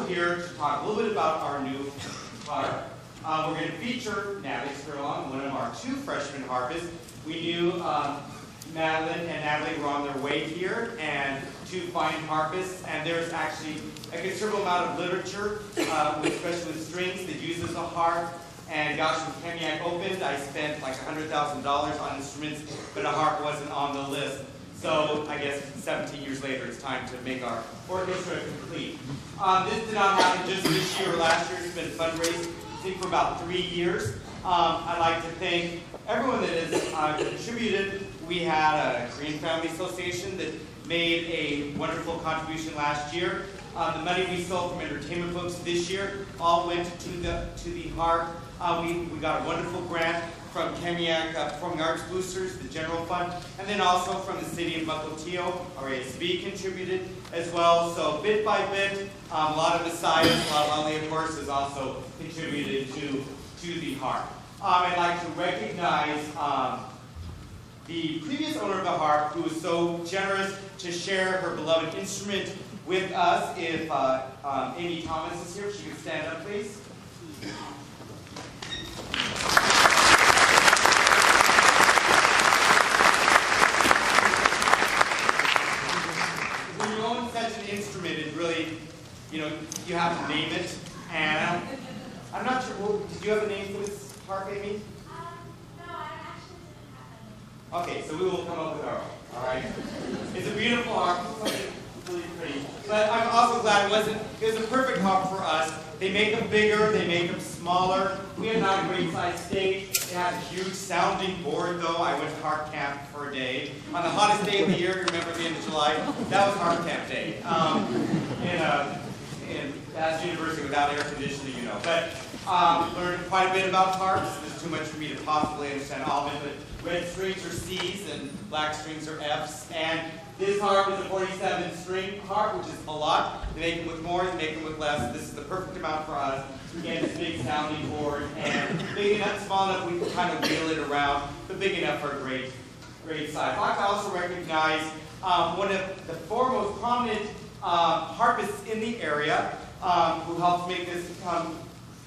here to talk a little bit about our new harp. We're going to feature Natalie Sturlong, one of our two freshman harpists. We knew Madeline and Natalie were on their way here, and two fine harpists, and there's actually a considerable amount of literature, especially with strings, that uses a harp. And gosh, when Kamiak opened, I spent like $100,000 on instruments, but a harp wasn't on the list. So I guess 17 years later, it's time to make our orchestra complete. This did not happen just this year or last year. It's been fundraising, I think, for about 3 years. I'd like to thank everyone that has contributed. We had a Korean Family Association that made a wonderful contribution last year. The money we sold from entertainment books this year all went to the harp. We got a wonderful grant from Kamiak Performing Arts Boosters, the general fund, and then also from the city of Mukilteo. Our ASB contributed as well. So bit by bit, a lot of Messiahs, a lot of Lolly, of course, has also contributed to the harp. I'd like to recognize the previous owner of the harp, who was so generous to share her beloved instrument with us. If Amy Thomas is here, if she could stand up, please. When you own such an instrument, it really, you have to name it. And I'm not sure, did you have a name for this harp, Amy? No, I actually didn't have Okay, so we will come up with our own, all right? It's a beautiful harp, it's really pretty. But I'm also glad it was a perfect harp for us. They make them bigger, they make them smaller. We have not a great sized stage. It has a huge sounding board though. I went to harp camp for a day. On the hottest day of the year, you remember the end of July, that was harp camp day. In Bass University without air conditioning, But learned quite a bit about harps. There's too much for me to possibly understand all of it, but red strings are C's and black strings are F's. And this harp is a 47-string harp, which is a lot. They make them with more, they make them with less. This is the perfect amount for us. Again, this big sounding board, and big enough, small enough, we can kind of wheel it around, but big enough for a great size. I'd like to also recognize one of the foremost prominent harpists in the area who helped make this come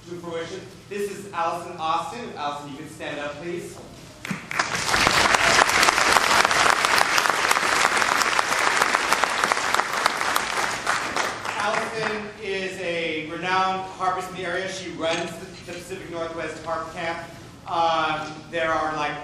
to fruition. This is Allison Austin. Allison, you can stand up, please. Allison is a renowned harpist in the area. She runs the Pacific Northwest Harp Camp. There are like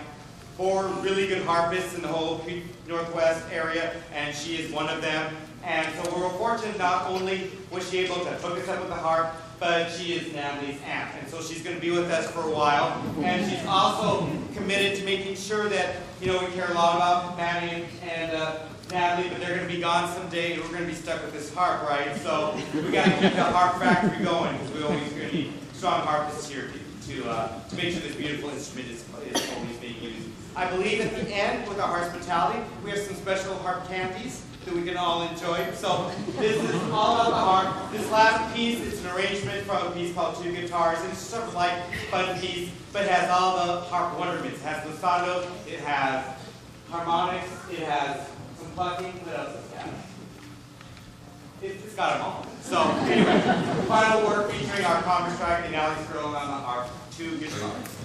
4 really good harpists in the whole Northwest area, and she is one of them. And so we're fortunate, not only was she able to hook us up with the harp, but she is Natalie's aunt. And so she's going to be with us for a while. And she's also committed to making sure that, we care a lot about Maddie and Natalie, but they're going to be gone someday, and we're going to be stuck with this harp, right? So we got to keep the harp factory going, because we always going to need strong harpists here to make sure this beautiful instrument is always being used. I believe at the end, with our hospitality, we have some special harp candies that we can all enjoy. So this is all about the harp. This last piece is an arrangement from a piece called Two Guitars. And it's sort of like a fun piece, but it has all the harp wonderments. It has glissando, it has harmonics, it has some plucking. What else does it have? It's got them all. So anyway, final work featuring our conga strike and Natalie Sturlong on the harp, Two Guitars.